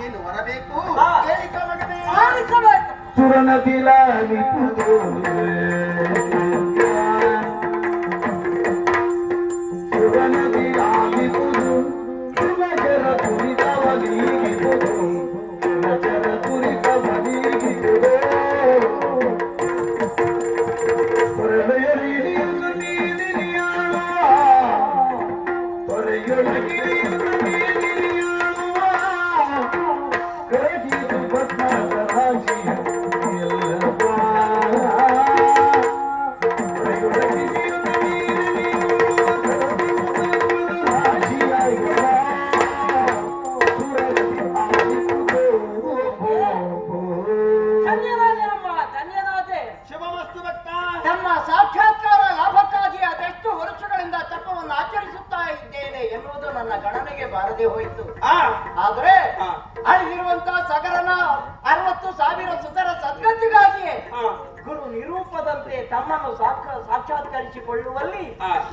ಏನು ಬರಬೇಕು ಸುರನದಿಲಾಲಿಪುದು ಸುರನದಿಲಾಲಿಪುದು ಸುರಜರ ತುರಿತವಲಿಗಿಪುದು ಸುರಜರ ತುರಿತವಲಿಗಿಪುದು ಹೊರಳೆಯರಿಡಿಯುವುದು ನೀಲಿನಿಯಾಳುವ ಹೊರೆಯೊಳಗಿರಿಯುವುದು ಬಾರದೆ ಹೋಯಿತು. ಆದ್ರೆ ಅಲ್ಲಿರುವಂತಹ ಸಗರನ 60,000 ಸುತರ ಸದ್ಗತಿಗಾಗಿಯೇ ಗುರು ನಿರೂಪದಂತೆ ತಮ್ಮನ್ನು ಸಾಕ್ಷಾತ್ಕರಿಸಿಕೊಳ್ಳುವಲ್ಲಿ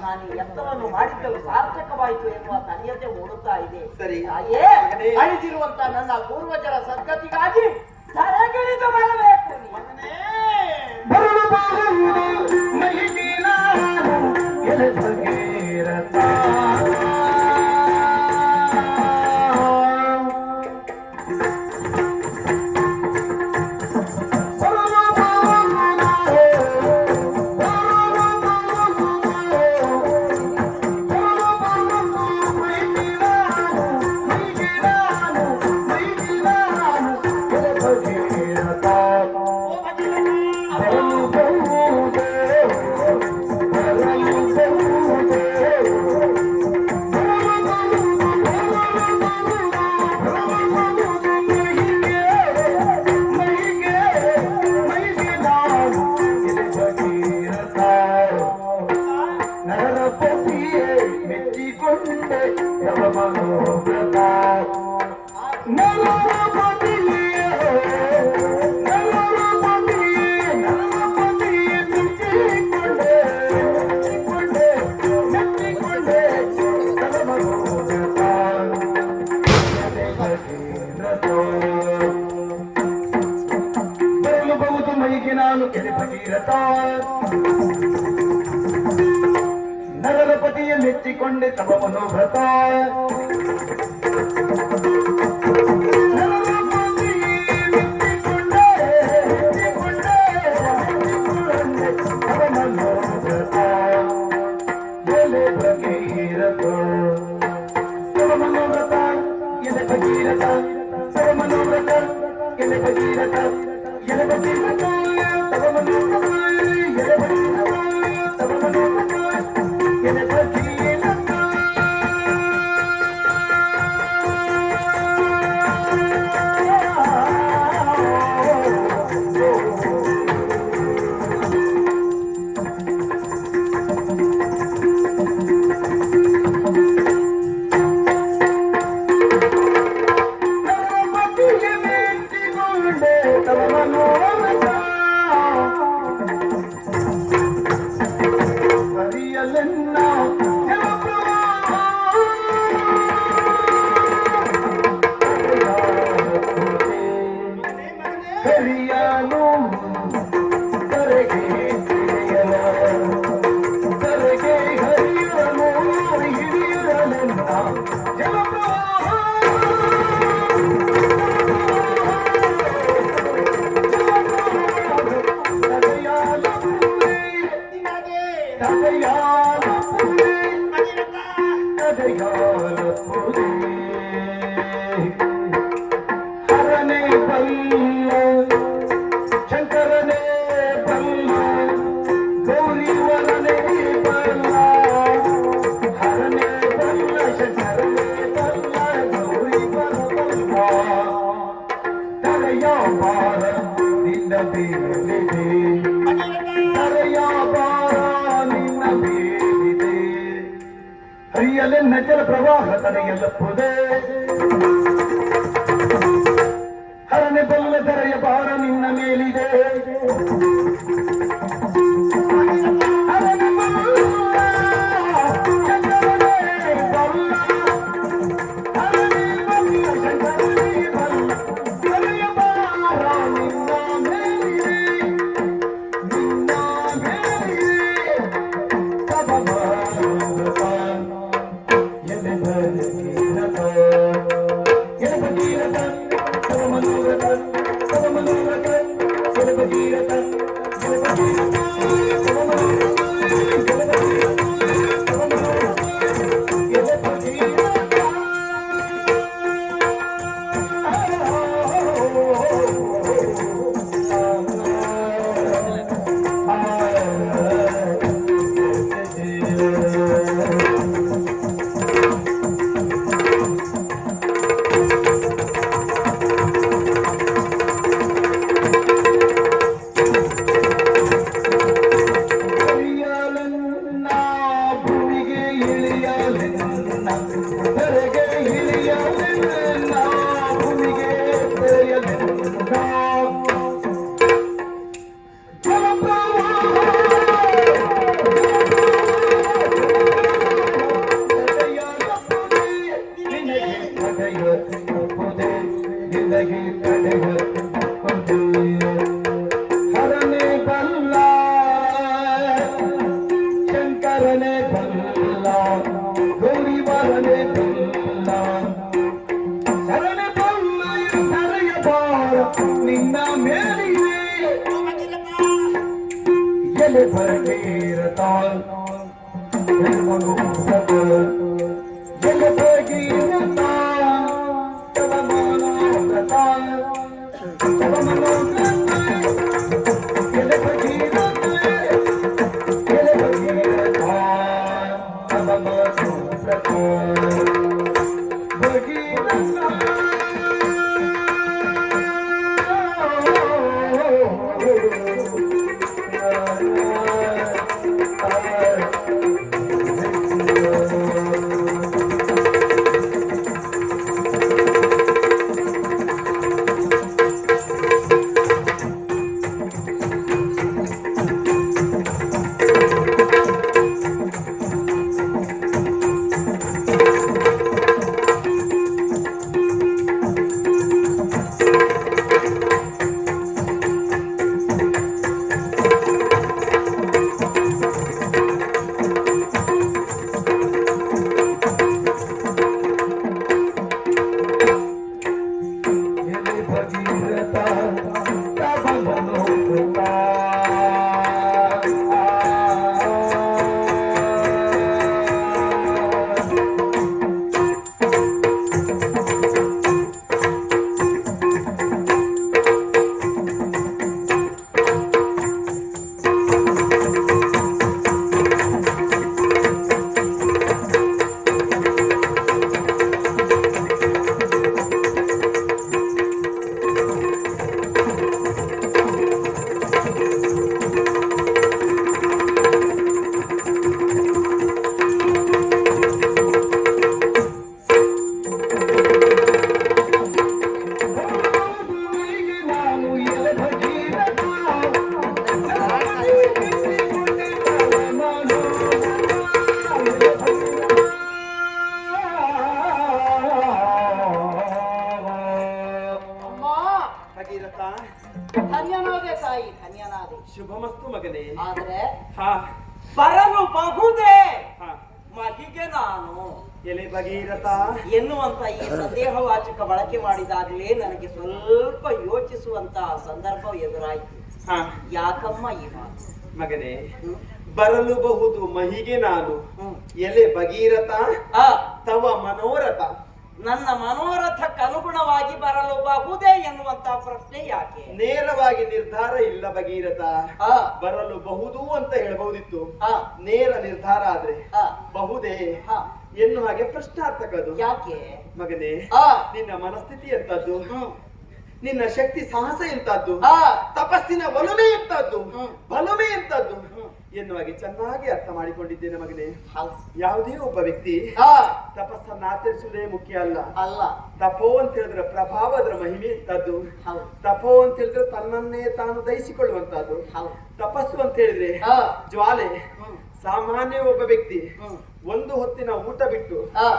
ನಾನು ಎತ್ತರವನ್ನು ಮಾಡಿದ್ದಲು ಸಾರ್ಥಕವಾಯಿತು ಎನ್ನುವ ಧನ್ಯತೆ ಮೂಡುತ್ತಾ ಇದೆ. ಹಾಗೆ ಅಳಿದಿರುವಂತಹ ನನ್ನ ಪೂರ್ವಜರ ಸದ್ಗತಿಗಾಗಿ ಸರಗಿಳಿದು ಬರಬೇಕು. ನರಪತಿಯ ಮೆಚ್ಚಿಕೊಂಡೆ ತವ ಮನೋಭ್ರತ ಹರಿಯಲೆನ್ನ ಜಲ ಪ್ರವಾಹ ತಡೆಯಲಪ್ಪುದೇ ಹರನೆ ಬಲ್ಲ ತೆರೆಯ ಭಾರ ನಿನ್ನ ಮೇಲಿದೆ ಹರನೆ ಬಲ್ಲ ಚಂದ್ರನೇ ಬಲ್ಲ ಹರನೆ ಬಲ್ಲ ಚಂದ್ರನೇ ಬಲ್ಲ ತೆರೆಯ ಭಾರ ನಿನ್ನ ಮೇಲಿದೆ ನಿನ್ನ ಮೇಲಿದೆ ಸಬಬ ಹರನೆ ಬಲ್ಲ ಶಂಕರನೆ ಬಲ್ಲ ಗೌರಿ ಬರನೆ ಬಲ್ಲ ಶರಣೆ ಬಲ್ಲ ಹರೆಯ ಬಾರ ನಿನ್ನ ಮೇಲಿದೆ ಎಲೆ ಭಗೀರಥ ಎಲೆ ಭಗೀರಥ ತವ ಮನೋರಥ ತವ ಮನೋರಥ ಎಲೆ ಭಗೀರಥ ಎಲೆ ಭಗೀರಥ ತವ ಮನೋರಥ ಧನ್ಯನಾದೆ ತಾಯಿ, ಧನ್ಯನಾದೆ. ಶುಭಮಸ್ತು ಮಗನೇ. ಆದ್ರೆ ಹಾ ಬರಲು ಬಹುದೇ ಹಾ ಮಗಿಗೆ ನಾನು ಎಲೆ ಭಗೀರಥ ಎನ್ನುವಂತ ಈ ಸಂದೇಹವಾಚಕ ಬಳಕೆ ಮಾಡಿದಾಗಲೇ ನನಗೆ ಸ್ವಲ್ಪ ಯೋಚಿಸುವಂತಹ ಸಂದರ್ಭ ಎದುರಾಯಿತು. ಹಾ ಯಾಕಮ್ಮ ಈ ಮಾತು? ಮಗನೇ, ಬರಲು ಬಹುದು ಮಹಿಗೆ ನಾನು ಹ್ಮ್. ಎಲೆ ಭಗೀರಥ ಆ, ತವ ಮನೋರಥ. ನನ್ನ ಮನೋರಥಕ್ಕೆ ಅನುಗುಣವಾಗಿ ಬರಲು ಬಹುದೇ ಎನ್ನುವಂತ ಪ್ರಶ್ನೆ ಯಾಕೆ? ನೇರವಾಗಿ ನಿರ್ಧಾರ ಇಲ್ಲ ಭಗೀರಥ. ಆ, ಬರಲು ಬಹುದು ಅಂತ ಹೇಳ್ಬಹುದಿತ್ತು. ಆ, ನೇರ ನಿರ್ಧಾರ ಆದ್ರೆ ಆ, ಬಹುದೇ ಆ, ಎನ್ನುವ ಹಾಗೆ ಪ್ರಶ್ನಾರ್ಥಕದು. ಯಾಕೆ? ಮಗನೇ, ಆ, ನಿನ್ನ ಮನಸ್ಥಿತಿ ಎಂತದ್ದು, ಹ್ಮ್, ನಿನ್ನ ಶಕ್ತಿ ಸಾಹಸ ಎಂತದ್ದು, ಆ, ತಪಸ್ಸಿನ ಒಲುಮೆ ಎಂತದ್ದು, ಹ್ಮ್. ಬಲುಮೆ ಎಂತದ್ದು, ಹ್ಮ್. ಎನ್ನುವಾಗೆ ಚೆನ್ನಾಗಿ ಅರ್ಥ ಮಾಡಿಕೊಂಡಿದ್ದೇನೆ ಮಗನೇ. ಹೌದು. ಯಾವುದೇ ಒಬ್ಬ ವ್ಯಕ್ತಿ ಹಾ, ತಪಸ್ಸನ್ನು ಆಚರಿಸುವುದೇ ಮುಖ್ಯ ಅಲ್ಲ. ಅಲ್ಲ. ತಪೋ ಅಂತ ಹೇಳಿದ್ರೆ ಪ್ರಭಾವ, ಅದರ ಮಹಿಮೆ ಇದ್ದದ್ದು. ಹೌದು. ತಪೋ ಅಂತ ಹೇಳಿದ್ರೆ ತನ್ನನ್ನೇ ತಾನು ದಹಿಸಿಕೊಳ್ಳುವಂತಹದ್ದು. ಹೌದು. ತಪಸ್ಸು ಅಂತ ಹೇಳಿದ್ರೆ ಹಾ, ಜ್ವಾಲೆ. ಹ್ಮ್. ಸಾಮಾನ್ಯ ಒಬ್ಬ ವ್ಯಕ್ತಿ ಹ್ಮ್. ಒಂದು ಹೊತ್ತಿನ ಊಟ ಬಿಟ್ಟು ಹಾ,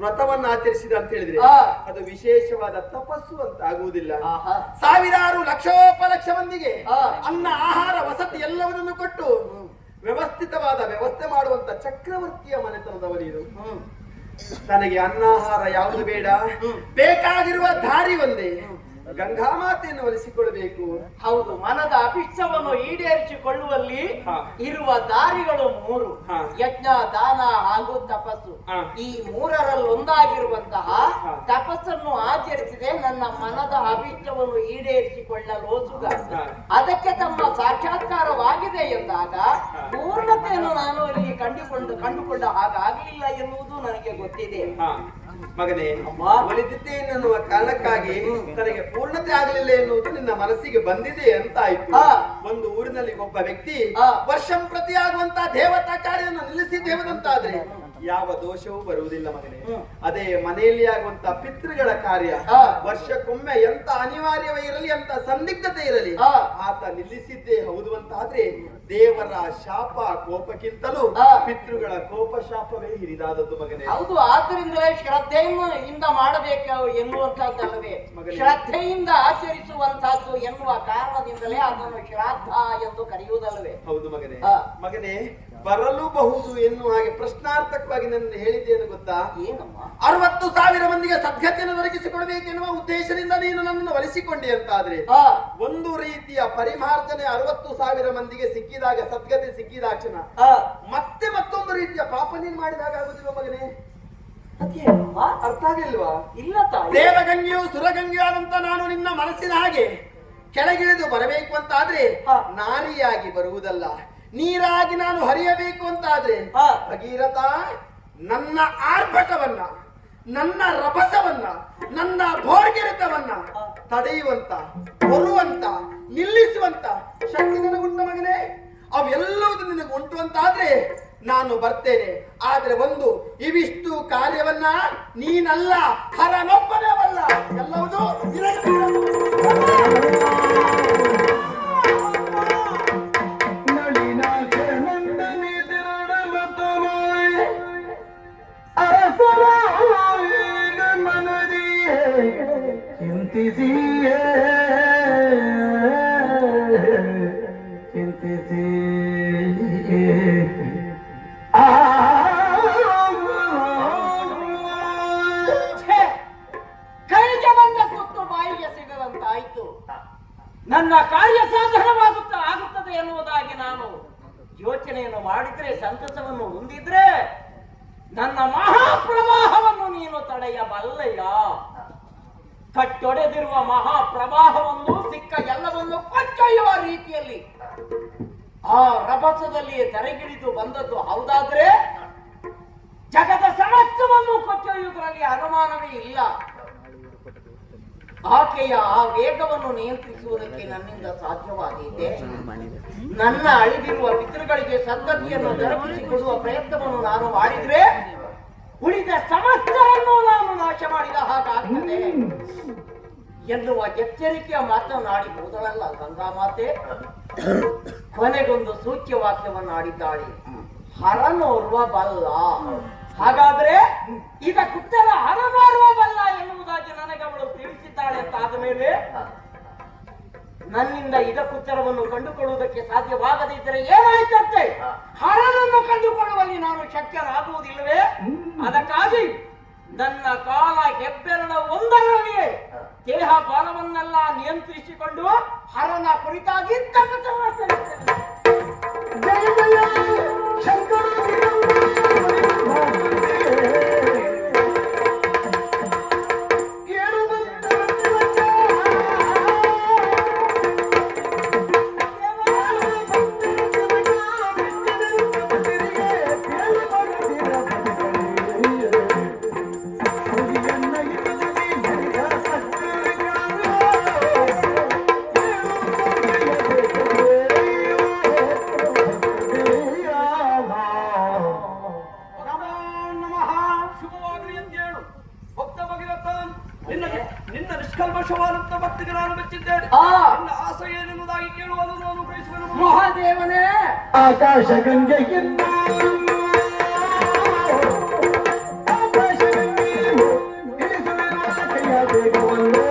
ವ್ರತವನ್ನು ಆಚರಿಸಿದ ಅಂತ ಹೇಳಿದ್ರೆ ಹಾ. ಅದು ವಿಶೇಷವಾದ ತಪಸ್ಸು ಅಂತ ಆಗುವುದಿಲ್ಲ. ಆಹಾ. ಸಾವಿರಾರು ಲಕ್ಷೋಪಲಕ್ಷ ಮಂದಿಗೆ ಹಾ. ಅನ್ನ, ಆಹಾರ, ವಸತಿ ಎಲ್ಲವನ್ನೂ ಕೊಟ್ಟು ವ್ಯವಸ್ಥಿತವಾದ ವ್ಯವಸ್ಥೆ ಮಾಡುವಂತ ಚಕ್ರವರ್ತಿಯ ಮನೆತನದವರೀರು. ಹ್ಮ್. ತನಗೆ ಅನ್ನಾಹಾರ ಯಾವುದು ಬೇಡ, ಬೇಕಾಗಿರುವ ದಾರಿ ಒಂದೇ, ಗಂಗಾ ಮಾತೆಯನ್ನು ಒಲಿಸಿಕೊಳ್ಳಬೇಕು. ಹೌದು. ಮನದ ಅಭಿಷ್ಟವನ್ನು ಈಡೇರಿಸಿಕೊಳ್ಳುವಲ್ಲಿ ಹಾ. ಇರುವ ದಾರಿಗಳು 3: ಹಾ. ಯಜ್ಞ, ದಾನ ಹಾಗೂ ತಪಸ್ಸು. ಹಾ. ಈ 3ರಲ್ಲೊಂದಾಗಿರುವಂತಹ ಹಾ. ತಪಸ್ಸನ್ನು ಆಚರಿಸಿದೆ ನನ್ನ ಮನದ ಅಭಿಷ್ಟವನ್ನು ಈಡೇರಿಸಿಕೊಳ್ಳಲು ಸುಗ. ಹಾ. ಅದಕ್ಕೆ ತಮ್ಮ ಸಾಕ್ಷಾತ್ಕಾರವಾಗಿದೆ ಎಂದಾಗ ಪೂರ್ಣತೆಯನ್ನು ನಾನು ಇಲ್ಲಿ ಕಂಡುಕೊಂಡ ಹಾಗಾಗಲಿಲ್ಲ ಎನ್ನುವುದು ನನಗೆ ಗೊತ್ತಿದೆ. ಹಾ. ಮಗನೇ, ಅಮ್ಮ. ಒಲಿದಿದ್ದೆ ಎನ್ನುವ ಕಾರಣಕ್ಕಾಗಿ ತನಗೆ ಪೂರ್ಣತೆ ಆಗಲಿಲ್ಲ ಎನ್ನುವುದು ನಿನ್ನ ಮನಸ್ಸಿಗೆ ಬಂದಿದೆ ಅಂತ ಆಯ್ತು. ಹಾ. ಒಂದು ಊರಿನಲ್ಲಿ ಒಬ್ಬ ವ್ಯಕ್ತಿ ಹಾ. ವರ್ಷಂ ಪ್ರತಿ ಆಗುವಂತ ದೇವತಾ ಕಾರ್ಯವನ್ನು ನಿಲ್ಲಿಸಿ ದೇವದಂತಾದ್ರೆ ಯಾವ ದೋಷವೂ ಬರುವುದಿಲ್ಲ ಮಗನೇ. ಅದೇ ಮನೆಯಲ್ಲಿ ಆಗುವಂತ ಪಿತೃಗಳ ಕಾರ್ಯ ಹಾ. ವರ್ಷಕ್ಕೊಮ್ಮೆ ಎಂತ ಅನಿವಾರ್ಯವೇ ಇರಲಿ, ಅಂತ ಸಂದಿಗ್ಧತೆ ಇರಲಿ, ಹಾ. ಆತ ನಿಲ್ಲಿಸಿದ್ದೇ ಹೌದು ಅಂತಾದ್ರೆ ದೇವರ ಶಾಪ ಕೋಪಕ್ಕಿಂತಲೂ ಹಾ. ಪಿತೃಗಳ ಕೋಪ ಶಾಪವೇ ಹಿರಿದಾದದ್ದು ಮಗನೇ. ಹೌದು. ಆದ್ದರಿಂದಲೇ ಶ್ರದ್ಧೆಯಿಂದ ಮಾಡಬೇಕು ಎನ್ನುವಂತಹದ್ದಲ್ಲವೇ, ಮಗನೇ. ಶ್ರದ್ಧೆಯಿಂದ ಆಚರಿಸುವಂತಹದ್ದು ಎನ್ನುವ ಕಾರಣದಿಂದಲೇ ಅದನ್ನು ಶ್ರಾದ್ದ ಎಂದು ಕರೆಯುವುದಲ್ಲವೇ. ಹೌದು ಮಗನೇ. ಹಾ. ಮಗನೇ, ಬರಲೂಬಹುದು ಎನ್ನುವ ಹಾಗೆ ಪ್ರಶ್ನಾರ್ಥಕವಾಗಿ ನನ್ನ ಹೇಳಿದ್ದೇನು ಗೊತ್ತಾ? ಏನಮ್ಮ? 60,000 ಮಂದಿಗೆ ಸದ್ಗತಿಯನ್ನು ಒದಗಿಸಿಕೊಡಬೇಕೆನ್ನುವ ಉದ್ದೇಶದಿಂದ ನೀನು ನನ್ನನ್ನು ಒಲಿಸಿಕೊಂಡಿ ಅಂತಾದ್ರೆ ಹಾ. ಒಂದು ರೀತಿಯ ಪರಿಮಾರ್ಜನೆ 60,000 ಮಂದಿಗೆ ಸಿಕ್ಕಿದಾಗ, ಸದ್ಗತಿ ಸಿಕ್ಕಿದಾಕ್ಷಣ ಹಾ. ಮತ್ತೆ ಮತ್ತೊಂದು ರೀತಿಯ ಪಾಪ ನೀನು ಮಾಡಿದಾಗ ಆಗುದಿಲ್ವ ಮಗನೇ? ಅದೇನಮ್ಮ? ಅರ್ಥ ಆಗಿಲ್ವಾ? ಇಲ್ಲ ತಾಯಿ. ದೇವಗಂಗೆಯು ಸುರಗಂಗೆಯು ಆದಂತ ನಾನು ನಿನ್ನ ಮನಸ್ಸಿನ ಹಾಗೆ ಕೆಳಗಿಳಿದು ಬರಬೇಕು ಅಂತಾದ್ರೆ ಹಾ. ನಾರಿಯಾಗಿ ಬರುವುದಲ್ಲ, ನೀರಾಗಿ ನಾನು ಹರಿಯಬೇಕು ಅಂತಾದ್ರೆ ಹಾ. ಭಗೀರಥ ನನ್ನ ಆರ್ಭಟವನ್ನ, ನನ್ನ ರಭಸವನ್ನ, ನನ್ನ ಭೋರ್ಗೆರೆತವನ್ನ ತಡೆಯುವಂತ, ಹೊರುವಂತ, ನಿಲ್ಲಿಸುವಂತ ಶಕ್ತಿ ನನಗುಂಟ ಮಗನೇ. ಅವೆಲ್ಲವೂ ನಿನಗೆ ಉಂಟು ಅಂತಾದ್ರೆ ನಾನು ಬರ್ತೇನೆ. ಆದ್ರೆ ಒಂದು, ಇವಿಷ್ಟು ಕಾರ್ಯವನ್ನ ನೀನಲ್ಲ, ಹರನೊಬ್ಬನೇ ಅಲ್ಲ, ಎಲ್ಲವೂ ನಿನಗೆ ಚಿಂತಿಸಿಯೇ ಚಿಂತಿಸಿ ಕೈಗೆ ಬಂದ ತುತ್ತು ಬಾಯಿಗೆ ಸಿಗದಂತಾಯ್ತು. ನನ್ನ ಕಾರ್ಯ ಆಗುತ್ತದೆ ಎನ್ನುವುದಾಗಿ ನಾನು ಯೋಚನೆಯನ್ನು ಮಾಡಿದ್ರೆ, ಸಂತಸವನ್ನು ಹೊಂದಿದ್ರೆ ನನ್ನ ಮಹಾಪ್ರವಾಹವನ್ನು ನೀನು ತಡೆಯಬಲ್ಲಯ್ಯ. ಕಟ್ಟೊಡೆದಿರುವ ಮಹಾಪ್ರವಾಹವನ್ನು ಸಿಕ್ಕ ಎಲ್ಲವನ್ನು ಕೊಂಚೊಯ್ಯುವ ರೀತಿಯಲ್ಲಿ ಆ ರಭಸದಲ್ಲಿ ತೆರೆಗಿಳಿದು ಬಂದದ್ದು ಹೌದಾದ್ರೆ ಜಗದ ಸಮಸ್ತವನ್ನು ಕೊಚ್ಚೊಯ್ಯುವುದರಲ್ಲಿ ಅನುಮಾನವೇ ಇಲ್ಲ. ಆಕೆಯ ಆ ವೇಗವನ್ನು ನಿಯಂತ್ರಿಸುವುದಕ್ಕೆ ನನ್ನಿಂದ ಸಾಧ್ಯವಾಗಿದೆ. ನನ್ನ ಅಳಿದಿರುವ ಪಿತೃಗಳಿಗೆ ಸದ್ಗತಿಯನ್ನು ದೊರಕಿಸಿಕೊಡುವ ಪ್ರಯತ್ನವನ್ನು ನಾನು ಮಾಡಿದ್ರೆ ಉಳಿದ ಸಮಸ್ತವನ್ನು ನಾನು ನಾಶ ಮಾಡಿದ ಹಾಗಾಗ್ತದೆ ಎನ್ನುವ ಎಚ್ಚರಿಕೆಯ ಮಾತನಾಡಿ ಹೋದಳಲ್ಲ ಗಂಗಾ ಮಾತೆ. ಕೊನೆಗೊಂದು ಸೂಚ್ಯವಾಕ್ಯವನ್ನು ಆಡಿದ್ದಾಳೆ, ಹರನೋರ್ವ ಬಲ್ಲ. ಹಾಗಾದ್ರೆ ಈಗ ಕುತ್ತಲ ಹರನೋರ್ವ ಬಲ್ಲ ಎನ್ನುವುದಾಗಿ ನನಗೆ ಅವಳು ತಿಳಿಸಿದ್ದಾಳೆ ಅಂತ ಆದ ಮೇಲೆ ನನ್ನಿಂದ ಇದಕ್ಕುತ್ತರವನ್ನು ಕಂಡುಕೊಳ್ಳುವುದಕ್ಕೆ ಸಾಧ್ಯವಾಗದಿದ್ದರೆ ಏನಾಯ್ತಂತೆ? ಹರನನ್ನು ಕಂಡುಕೊಳ್ಳುವಲ್ಲಿ ನಾನು ಶಕ್ಯನಾಗುವುದಿಲ್ಲವೇ? ಅದಕ್ಕಾಗಿ ನನ್ನ ಕಾಲ ಹೆಬ್ಬೆರಳ ಒಂದರಲ್ಲಿಯೇ ದೇಹ ಬಾಲವನ್ನೆಲ್ಲ ನಿಯಂತ್ರಿಸಿಕೊಂಡು ಹರನ ಕುರಿತಾಗಿ ಕಲ್ಮಶವಾದಂತ ಭಕ್ತಿಗೆ ನಾನು ಮೆಚ್ಚಿದ್ದೇನೆ. ಆ ನನ್ನ ಆಸೆ ಏನೆನ್ನುವುದಾಗಿ ಕೇಳುವುದು ನಾನು ಬಯಸುವೆನು. ಮಹಾದೇವನೇ ಆಕಾಶ ಗಂಗೆಯಿಂದ ಆಕಾಶ ಗಂಗೆಯು ಇಳಿಸುವಿರುವ ಕೈಯ ಬೇಗವನ್ನು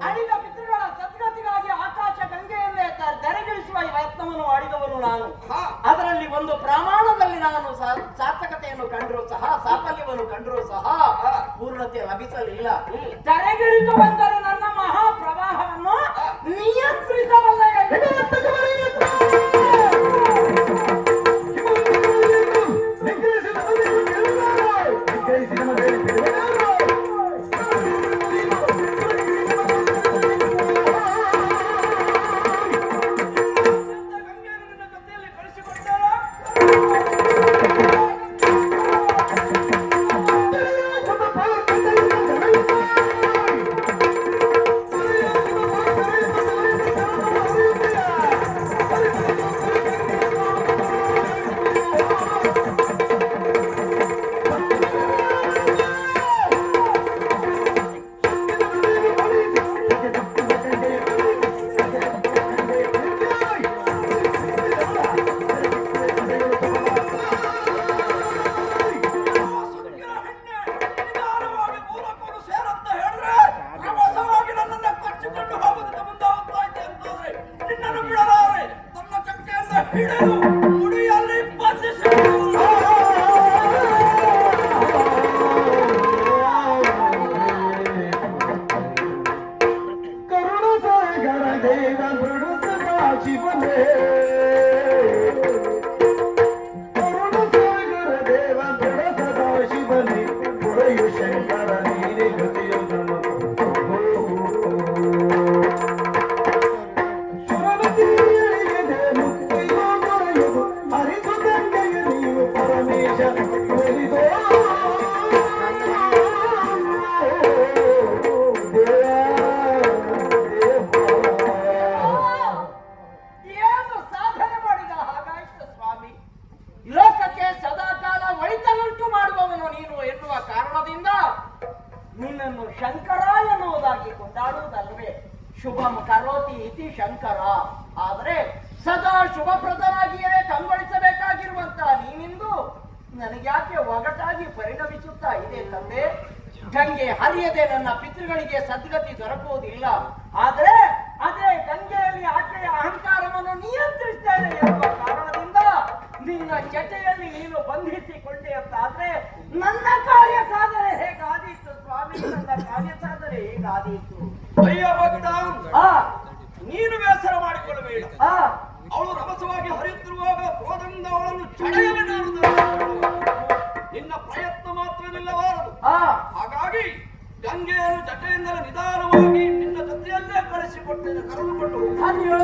ಅಳಿದ ಪಿತೃಗಳ ಸದ್ಗತಿಗಾಗಿ ಆಕಾಶ ಗಂಗೆಯನ್ನೇ ಧರೆಗಿಳಿಸುವ ಯತ್ನವನ್ನು ಮಾಡಿದವನು ನಾನು. ಅದರಲ್ಲಿ ಒಂದು ಪ್ರಮಾಣದಲ್ಲಿ ನಾನು ಸಾರ್ಥಕತೆಯನ್ನು ಕಂಡರೂ ಸಹ ಸಾಫಲ್ಯವನ್ನು ಕಂಡರೂ ಸಹ ಪೂರ್ಣತೆ ಲಭಿಸಲಿಲ್ಲ. ಧರೆಗಿಳಿದು ಬಂದರೆ ನನ್ನ ಮಹಾಪ್ರವಾಹವನ್ನು ನಿಯಂತ್ರಿಸಬಲ್ಲ ನಿನ್ನ ಜೊತೆಯಲ್ಲಿ ಕಳಿಸಿಕೊಡ್ತಾರ. ನಿಧಾನವಾಗಿ ಮೂಲಕರು ಸೇರಂತ ಹೇಳಿದ್ರೆ ಕ್ರಮಸವಾಗಿ ನನ್ನನ್ನ ಕೊಚ್ಚಿಕೊಂಡು ಹೋಗುವುದಕ್ಕೆ ಮುಂದಾಗುತ್ತಾ ಇದ್ದೆ ಅಂತಂದ್ರೆ ನಿನ್ನನ್ನು ಬಿಡಲಾರೆ. ತನ್ನ ಚಕ್ಕೆಯಿಂದ ಹಿಡಿದು ಮುಡಿಯಲ್ಲಿ ಬಂಧಿಸಿ ಕರುಣ ಸಾಗರ ದೇವ ಮೃಡು ಶಿವನೇ ಕರುಣ ಸಾಗರ ದೇವ ಮೃಡ ಸದಾ ಶಿವನೇ ಪುರಯು ಶಂಕರ ನೀನೆ ಗತಿಯು ಸುರಮತಿಯರಿಗೆ ಮುಕ್ತಿಯೋ ದೊರೆಯುವುದು ಹರಿದು ಗಂಗೆಯ ನೀವು ಪರಮೇಶ ಒಲಿದೋ ಏನು ಸಾಧನೆ ಮಾಡಿದ ಹಾಗಾಯ್ತು ಸ್ವಾಮಿ. ಲೋಕಕ್ಕೆ ಸದಾಕಾಲ ಒಳಿತನುಂಟು ಮಾಡುವವನು ನೀನು ಎನ್ನುವ ಕಾರಣದಿಂದ ನಿನ್ನನ್ನು ಶಂಕರ ಎನ್ನುವುದಾಗಿ ಕೊಂಡಾಡುವುದಲ್ವೇ. ಶುಭಂ ಕರೋತಿ ಇತಿ ಶಂಕರ. ಆದರೆ ಸದಾ ಶುಭಪ್ರದನಾಗಿಯೇ ಕಂಗೊಳಿಸಬೇಕಾಗಿರುವಂತಹ ನೀನಿಂದು ನನಗ್ಯಾಕೆ ಒಗಟಾಗಿ ಪರಿಣಮಿಸುತ್ತಾ ಇದೆ ತಂದೆ? ಗಂಗೆ ಹರಿಯದೆ ನನ್ನ ಪಿತೃಗಳಿಗೆ ಸದ್ಗತಿ ದೊರಕುವುದಿಲ್ಲ. ಆದರೆ ಅದೇ ಗಂಗೆಯಲ್ಲಿ ಆಕೆಯ ಅಹಂಕಾರವನ್ನು ನಿಯಂತ್ರಿಸ್ತೇನೆ ಎನ್ನುವ ಕಾರಣದಿಂದ ನಿನ್ನ ಜೊತೆಯಲ್ಲಿ ನೀನು ಬಂಧಿಸಿಕೊಂಡೆ ಅಂತಾದ್ರೆ ನನ್ನ ಕಾರ್ಯ ಸಾಧನೆ ಹೇಗಾದೀತು ಸ್ವಾಮಿ? ನನ್ನ ಕಾರ್ಯ ಸಾಧನೆ ಹೇಗಾದೀತು? ಅಯ್ಯ ಭಕ್ತ, ಆ ನೀನು ಬೇಸರ ಮಾಡಿಕೊಳ್ಳಬೇಡ. ಆ ಅವಳು ರಭಸವಾಗಿ ಹರಿಯುತ್ತಿರುವಾಗ ಕ್ರೋಧದಿಂದ ಅವಳನ್ನು ಚಡೆಯಲು ನಾನು ಧರಿಸಿಕೊಳ್ಳುವೆ. ನಿನ್ನ ಪ್ರಯತ್ನ ಮಾತ್ರ ನಿಲ್ಲಬಾರದು. ಹಾಗಾಗಿ ಗಂಗೆಯನ್ನು ಜಟೆಯಿಂದಲೇ ನಿಧಾನವಾಗಿ ನಿನ್ನ ಜೊತೆಯಲ್ಲೇ ಕಳಿಸಿಕೊಟ್ಟೇನೆ, ಕರೆದುಕೊಂಡು ಹೋಗು. ಅಯ್ಯೋ